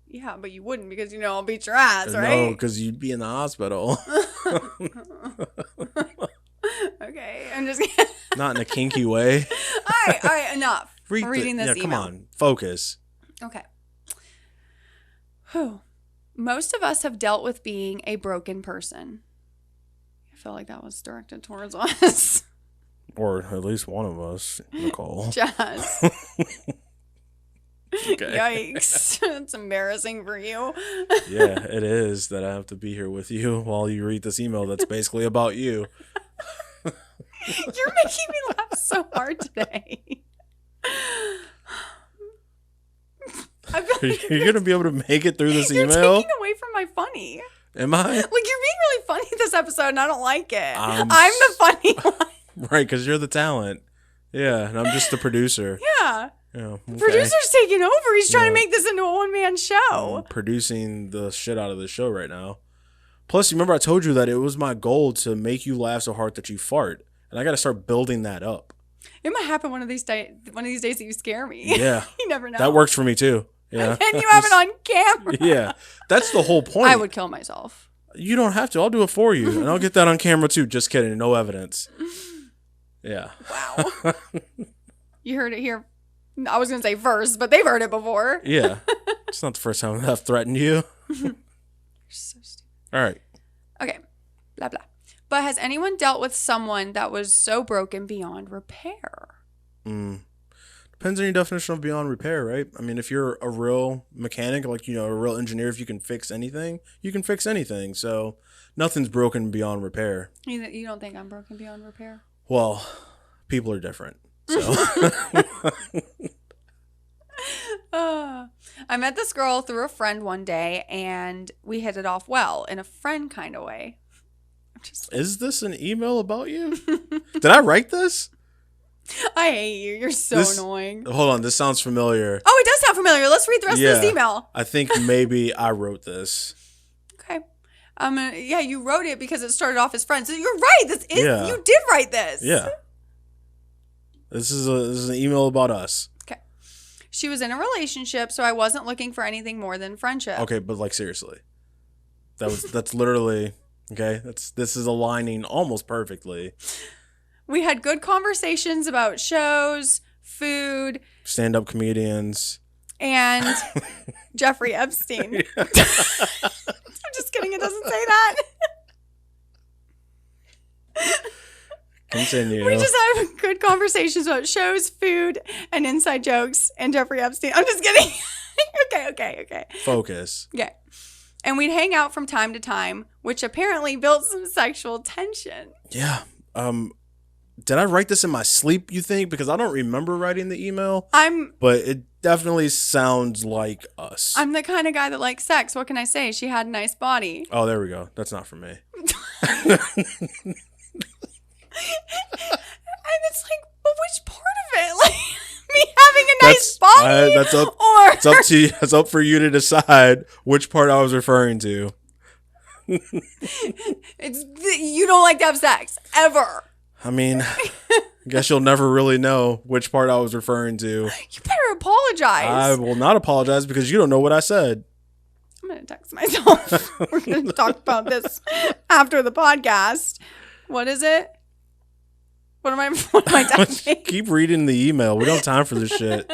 Yeah, but you wouldn't because, I'll beat your ass, No, right? because you'd be in the hospital. Okay, I'm just kidding. Not in a kinky way. All right, enough. I'm reading this Come email. on, focus. Okay. Whew. Most of us have dealt with being a broken person. I feel like that was directed towards us. Or at least one of us, Nicole. Jazz. Okay. Yikes. It's embarrassing for you. Yeah, it is that I have to be here with you while you read this email that's basically about you. You're making me laugh so hard today. I feel like You're going to be able to make it through this you're email? taking away from my funny. Am I? Like, you're being really funny this episode, and I don't like it. I'm I'm the funny one. Right, because you're the talent. Yeah, and I'm just the producer. Yeah. Yeah, okay. Producer's taking over. He's trying Yeah. to make this into a one-man show. I'm producing the shit out of the show right now. Plus, you remember I told you that it was my goal to make you laugh so hard that you fart. And I got to start building that up. It might happen one of these days that you scare me. Yeah. You never know. That works for me too. Yeah. And you have it on camera. Yeah. That's the whole point. I would kill myself. You don't have to. I'll do it for you. And I'll get that on camera too. Just kidding. No evidence. Yeah. Wow. You heard it here. I was going to say first, but they've heard it before. Yeah. It's not the first time I've threatened you. You're so stupid. All right. Okay. Blah, blah. But has anyone dealt with someone that was so broken beyond repair? Depends on your definition of beyond repair, right? I mean, if you're a real mechanic, like, a real engineer, if you can fix anything, you can fix anything. So nothing's broken beyond repair. You don't think I'm broken beyond repair? Well, people are different. So I met this girl through a friend one day, and we hit it off well in a friend kind of way. is this an email about you? Did I write this? I hate you. You're so annoying. Hold on, this sounds familiar. Oh, it does sound familiar. Let's read the rest of this email. I think maybe I wrote this. Okay. Yeah, you wrote it because it started off as friends. So you're right. You did write this. Yeah. This is an email about us. Okay. She was in a relationship, so I wasn't looking for anything more than friendship. Okay, but like seriously. That's literally okay. This is aligning almost perfectly. We had good conversations about shows, food, Stand-up comedians. and Jeffrey Epstein. I'm just kidding. It doesn't say that. Continue. We just have good conversations about shows, food, and inside jokes, and Jeffrey Epstein. I'm just kidding. Okay. Focus. Okay. And we'd hang out from time to time, which apparently built some sexual tension. Yeah. Did I write this in my sleep, you think? Because I don't remember writing the email. But it definitely sounds like us. I'm the kind of guy that likes sex. What can I say? She had a nice body. Oh, there we go. That's not for me. And it's like, but which part of it? Like me having a nice body? That's up for you to decide which part I was referring to. You don't like to have sex ever. I mean, I guess you'll never really know which part I was referring to. You better apologize. I will not apologize because you don't know what I said. I'm going to text myself. We're going to talk about this after the podcast. What is it? What am I typing? Keep reading the email. We don't have time for this shit.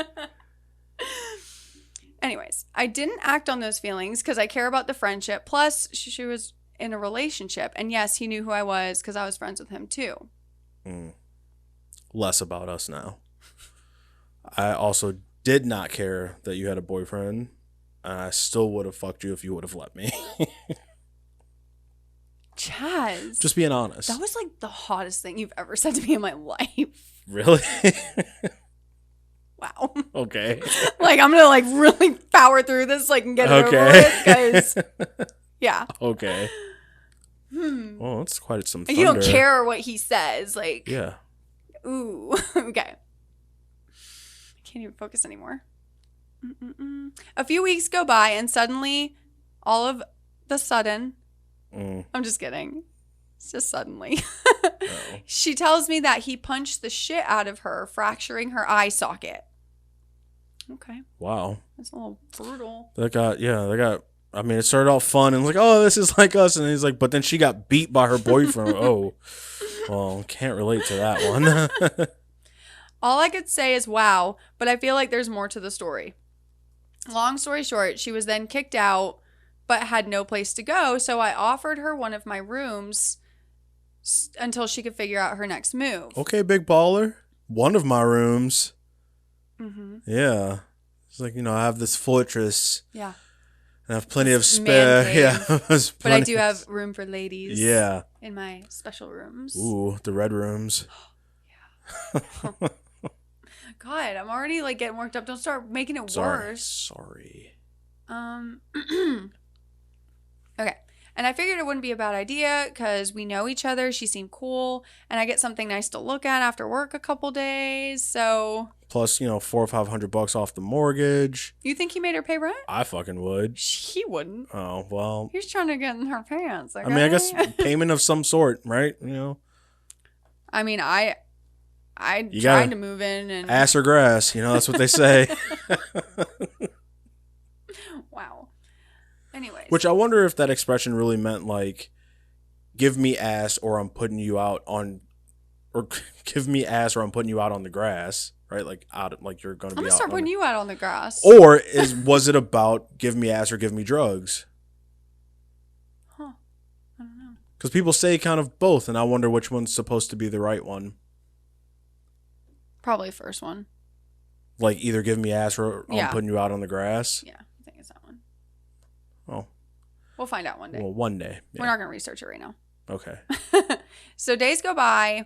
Anyways, I didn't act on those feelings because I care about the friendship. Plus, she was in a relationship. And yes, he knew who I was because I was friends with him too. Less about us now. I also did not care that you had a boyfriend. And I still would have fucked you if you would have let me. Chaz. Just being honest. That was like the hottest thing you've ever said to me in my life. Really? Wow. Okay. Like, I'm gonna like really power through this like and get it over with, guys. Yeah. Okay. Well, that's quite some thunder. You don't care what he says, like. Yeah. Ooh. Okay. I can't even focus anymore. A few weeks go by and suddenly, all of the sudden, I'm just kidding. It's just suddenly. She tells me that he punched the shit out of her, fracturing her eye socket. Okay. Wow. That's a little brutal. I mean, it started off fun and like, oh, this is like us. And he's like, but then she got beat by her boyfriend. Oh, well, can't relate to that one. All I could say is wow, but I feel like there's more to the story. Long story short, she was then kicked out, but had no place to go. So I offered her one of my rooms until she could figure out her next move. Okay, big baller. One of my rooms. Mm-hmm. Yeah. It's like, I have this fortress. Yeah. And I have plenty of spare. Man cave. Yeah. But I do have room for ladies. Yeah. In my special rooms. Ooh, the red rooms. Yeah. God, I'm already like getting worked up. Don't start making it worse. Sorry. Okay. And I figured it wouldn't be a bad idea because we know each other. She seemed cool. And I get something nice to look at after work a couple days. So. Plus, $400 or $500 off the mortgage. You think he made her pay rent? I fucking would. He wouldn't. Oh, well. He's trying to get in her pants. Okay? I mean, I guess payment of some sort, right? I mean, I You tried gotta to move in and. ass or grass. That's what they say. Wow. Anyways. Which I wonder if that expression really meant like, give me ass or I'm putting you out on, or give me ass or I'm putting you out on the grass, right? Like you're going to be out. I'm gonna start putting you out on the grass. Or was it about give me ass or give me drugs? Huh. I don't know. Because people say kind of both, and I wonder which one's supposed to be the right one. Probably first one. Like either give me ass or Yeah. I'm putting you out on the grass. Yeah, I think it's that one. Oh. We'll find out one day. Well, one day. Yeah. We're not going to research it right now. Okay. So days go by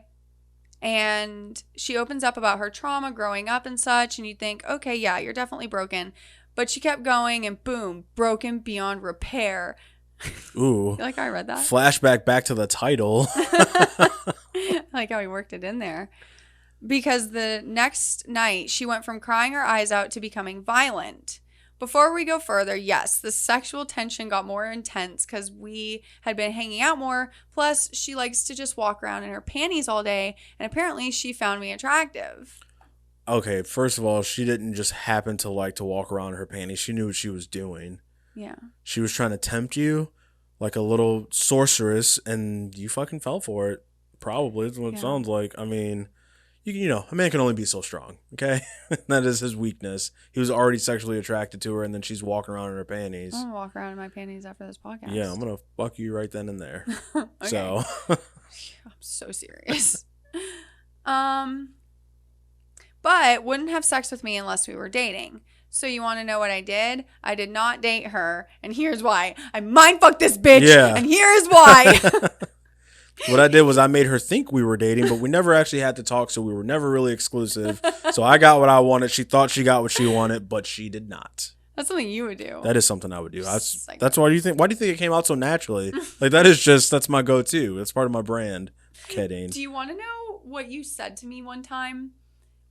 and she opens up about her trauma growing up and such. And you think, okay, yeah, you're definitely broken. But she kept going and boom, broken beyond repair. Ooh. You like how I read that? Flashback back to the title. I like how he worked it in there. Because the next night, she went from crying her eyes out to becoming violent. Before we go further, yes, the sexual tension got more intense because we had been hanging out more. Plus, she likes to just walk around in her panties all day. And apparently, she found me attractive. Okay, first of all, she didn't just happen to like to walk around in her panties. She knew what she was doing. Yeah. She was trying to tempt you like a little sorceress, and you fucking fell for it. Probably. That's what it sounds like. I mean... a man can only be so strong, okay? That is his weakness. He was already sexually attracted to her, and then she's walking around in her panties. I'm going to walk around in my panties after this podcast. Yeah, I'm going to fuck you right then and there. Okay. So. I'm so serious. But wouldn't have sex with me unless we were dating. So you want to know what I did? I did not date her, and here's why. I mindfucked this bitch, and here's why. What I did was I made her think we were dating, but we never actually had to talk, so we were never really exclusive. So I got what I wanted. She thought she got what she wanted, but she did not. That's something you would do. That is something I would do. That's why you think. Why do you think it came out so naturally? Like that's my go-to. That's part of my brand. Kidding. Do you want to know what you said to me one time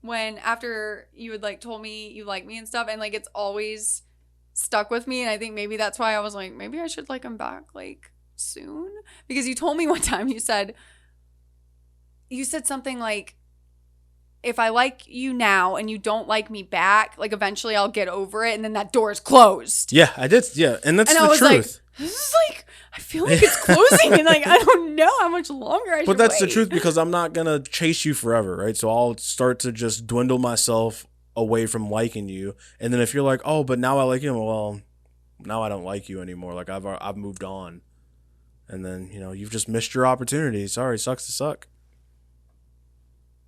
when after you had like told me you like me and stuff, and like it's always stuck with me, and I think maybe that's why I was like, maybe I should like him back like soon, because you told me one time you said something like, if I like you now and you don't like me back, like eventually I'll get over it, and then that door is closed. Yeah, I did. Yeah, and that's and the I was truth. Like, this is like, I feel like it's closing, and like I don't know how much longer I should. But that's wait. the truth, because I'm not gonna chase you forever, right? So I'll start to just dwindle myself away from liking you, and then if you're like, oh, but now I like you, well, now I don't like you anymore. Like I've moved on. And then, you've just missed your opportunity. Sorry, sucks to suck.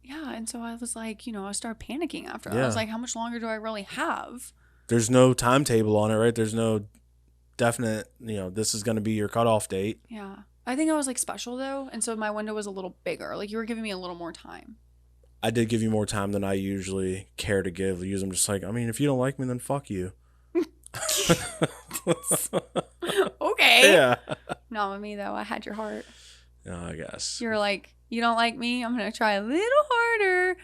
Yeah, and so I was like, I started panicking after that. Yeah. I was like, how much longer do I really have? There's no timetable on it, right? There's no definite, this is going to be your cutoff date. Yeah. I think I was like special though, and so my window was a little bigger. Like you were giving me a little more time. I did give you more time than I usually care to give. Usually I'm just like, if you don't like me, then fuck you. Okay. Yeah. Not with me though. I had your heart. No, I guess. You were like, you don't like me? I'm going to try a little harder.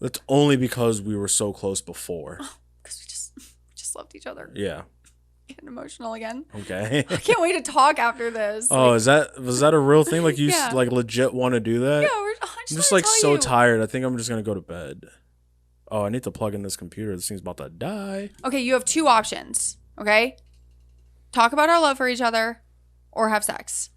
That's only because we were so close before. Because we just loved each other. Yeah. Getting emotional again. Okay. I can't wait to talk after this. Oh, was that a real thing? Like you Yeah. like legit want to do that? Yeah, I'm just like so tired. I think I'm just gonna go to bed. Oh, I need to plug in this computer. This thing's about to die. Okay, you have two options. Okay, talk about our love for each other, or have sex.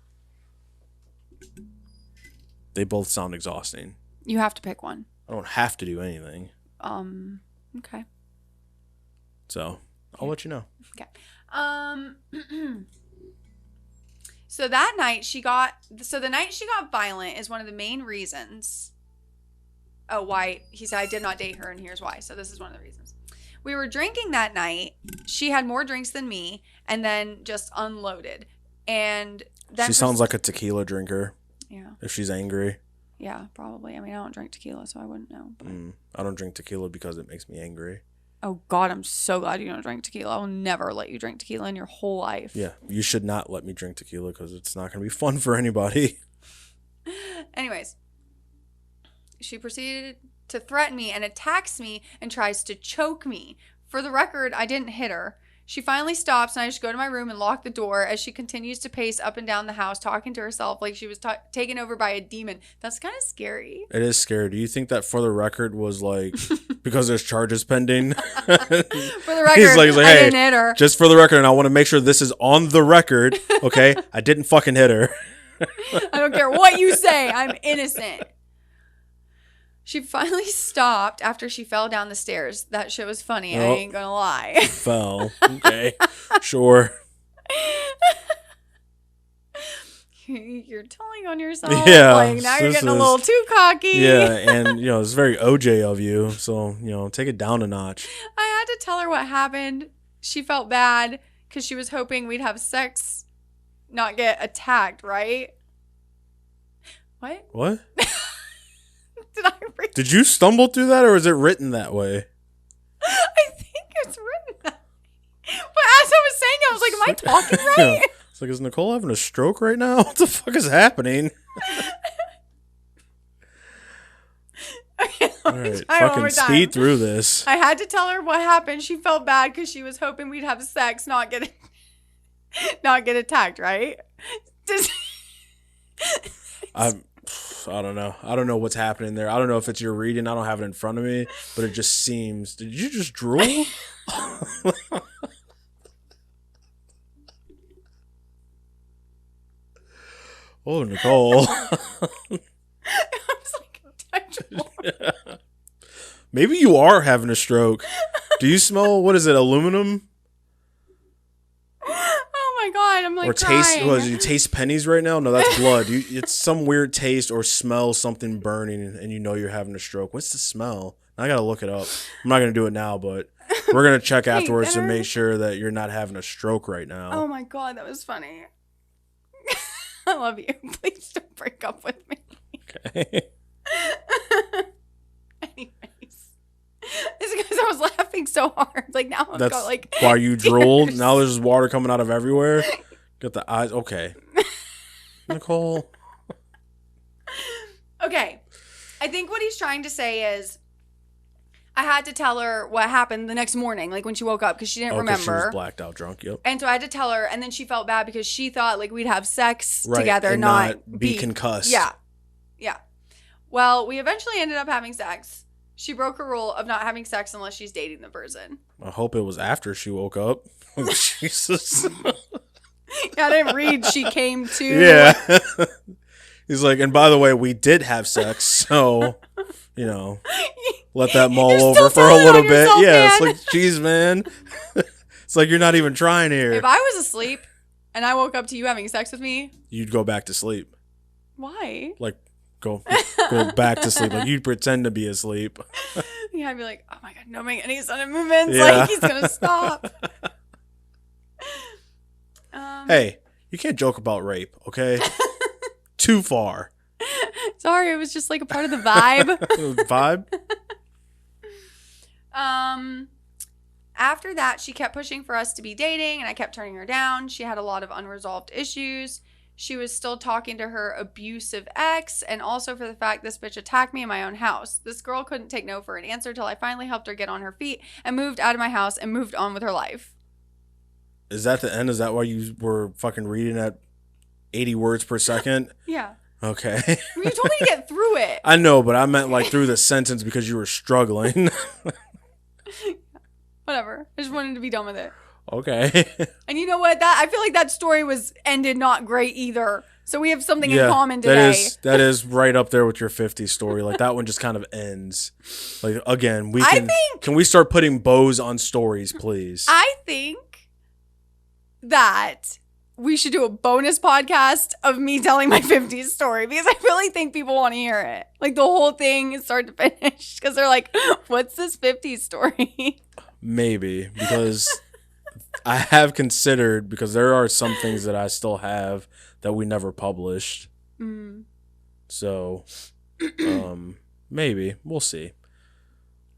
They both sound exhausting. You have to pick one. I don't have to do anything. Okay. So I'll let you know. Okay. So that night the night she got violent is one of the main reasons. Oh, why he said I did not date her, and here's why. So this is one of the reasons. We were drinking that night. She had more drinks than me, and then just unloaded. And then She sounds like a tequila drinker. Yeah. If she's angry. Yeah, probably. I mean, I don't drink tequila, so I wouldn't know. But... I don't drink tequila because it makes me angry. Oh, God, I'm so glad you don't drink tequila. I will never let you drink tequila in your whole life. Yeah, you should not let me drink tequila because it's not going to be fun for anybody. Anyways, she proceeded to threaten me and attacks me and tries to choke me. For the record, I didn't hit her. She finally stops, and I just go to my room and lock the door as she continues to pace up and down the house, talking to herself like she was taken over by a demon. That's kind of scary. It is scary. Do you think that for the record was like because there's charges pending? For the record, He's like, I hey, didn't hit her. Just for the record, and I want to make sure this is on the record, okay? I didn't fucking hit her. I don't care what you say. I'm innocent. She finally stopped after she fell down the stairs. That shit was funny. I ain't gonna lie. Fell. Okay. Sure. You're telling on yourself. Yeah, Like now you're getting a little too cocky. Yeah, and it's very OJ of you. So, take it down a notch. I had to tell her what happened. She felt bad because she was hoping we'd have sex, not get attacked, right? What? What? Did I read? Did you stumble through that, or is it written that way? I think it's written that way. But as I was saying, I was like, am I talking right? It's like, is Nicole having a stroke right now? What the fuck is happening? Okay, All right, fucking speed through this. I had to tell her what happened. She felt bad because she was hoping we'd have sex, not get attacked, right? I don't know. I don't know what's happening there. I don't know if it's your reading. I don't have it in front of me, but it just seems. Did you just drool? Oh, Nicole. I was like, Maybe you are having a stroke. Do you smell, what is it, aluminum? oh my God, I'm like Or taste, crying. what is it, you taste pennies right now? No, that's blood. It's some weird taste or smell something burning and you're having a stroke. What's the smell? I gotta look it up. I'm not gonna do it now, but we're gonna check afterwards to make sure that you're not having a stroke right now. Oh my God, that was funny. I love you. Please don't break up with me. Okay. Anyways, it's because I was laughing so hard. Like now I've That's got like why you drooled. tears. Now there's water coming out of everywhere. Got the eyes. Okay. Nicole. Okay. I think what he's trying to say is I had to tell her what happened the next morning, like when she woke up, because she didn't remember. She was blacked out drunk, yep. And so I had to tell her, and then she felt bad because she thought like we'd have sex Right, together, and not be concussed. Yeah. Yeah. Well, we eventually ended up having sex. She broke her rule of not having sex unless she's dating the person. I hope it was after she woke up. Jesus. Yeah, I didn't read she came to. Yeah. He's like, and by the way, we did have sex, so, let that mull You're over still for a telling little on bit. yourself, Yeah, it's man. like, geez, man. It's like you're not even trying here. If I was asleep and I woke up to you having sex with me, You'd go back to sleep. why? Like, go back to sleep. Like, you'd pretend to be asleep. Yeah, I'd be like, oh my God, don't make any sudden movements. Yeah. Like, he's going to stop. Hey, you can't joke about rape, okay? Too far. Sorry, it was just like a part of the vibe. Vibe? After that, she kept pushing for us to be dating, and I kept turning her down. She had a lot of unresolved issues. She was still talking to her abusive ex, and also for the fact this bitch attacked me in my own house. This girl couldn't take no for an answer till I finally helped her get on her feet and moved out of my house and moved on with her life. Is that the end? Is that why you were fucking reading at 80 words per second? Yeah. Okay. You told me to get through it. I know, but I meant like through the sentence because you were struggling. Whatever. I just wanted to be done with it. Okay. And you know what? I feel like that story ended not great either. So we have something in common today. That is right up there with your 50s story. Like that one just kind of ends. Like again, can we start putting bows on stories, please? I think that we should do a bonus podcast of me telling my 50s story because I really think people want to hear it. Like the whole thing, start to finish, because they're like, what's this 50s story? Maybe, because I have considered, because there are some things that I still have that we never published. Mm. So, maybe. We'll see.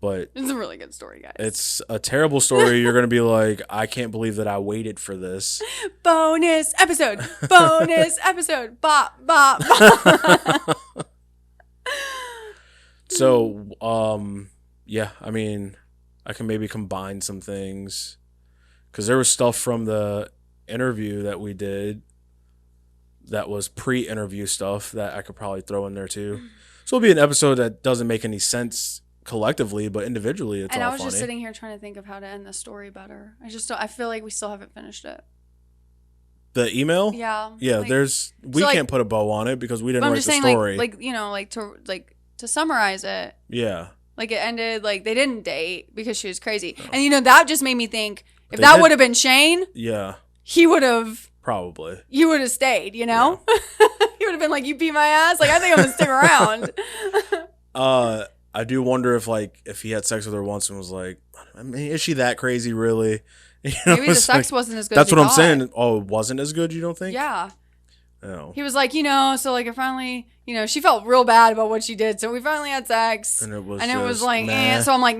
But it's a really good story, guys. It's a terrible story. You're going to be like, I can't believe that I waited for this. Bonus episode. Bonus episode. Bop, bop, bop. So, yeah, I mean, I can maybe combine some things. Because there was stuff from the interview that we did that was pre-interview stuff that I could probably throw in there too. So it'll be an episode that doesn't make any sense collectively, but individually it's all funny. And I was just sitting here trying to think of how to end the story better. I feel like we still haven't finished it. The email? Yeah. Yeah, like, we can't put a bow on it because we didn't write the story. To summarize it. Yeah. Like it ended like they didn't date because she was crazy. And that just made me think if They that did- would have been Shane, Yeah, he would have probably. you would have stayed, you know? Yeah. He would have been like, you beat my ass. Like, I think I'm going to stick around. I do wonder if he had sex with her once and was like, I mean, is she that crazy really? You know, Maybe the sex wasn't as good That's as what I'm thought. saying. Oh, it wasn't as good, you don't think? Yeah. No. He was like, so like I finally, she felt real bad about what she did. So we finally had sex. And it was like, nah. so I'm like,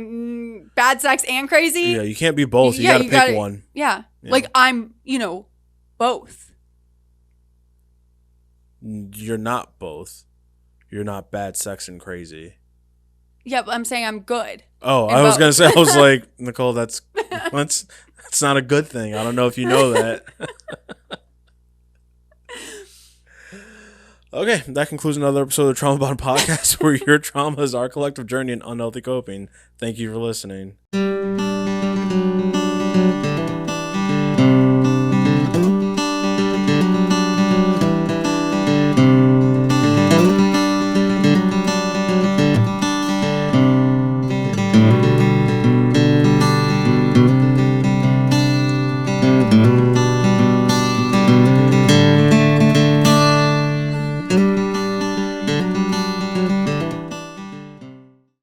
bad sex and crazy? Yeah, you can't be both. You gotta pick one. Yeah. Yeah. Like I'm, both. You're not both. You're not bad sex and crazy. Yeah, but I'm saying I'm good. Oh, And I was both. gonna say, I was like, Nicole, that's not a good thing. I don't know if you know that. Okay, that concludes another episode of the Trauma Bond Podcast, where your trauma is our collective journey in unhealthy coping. Thank you for listening.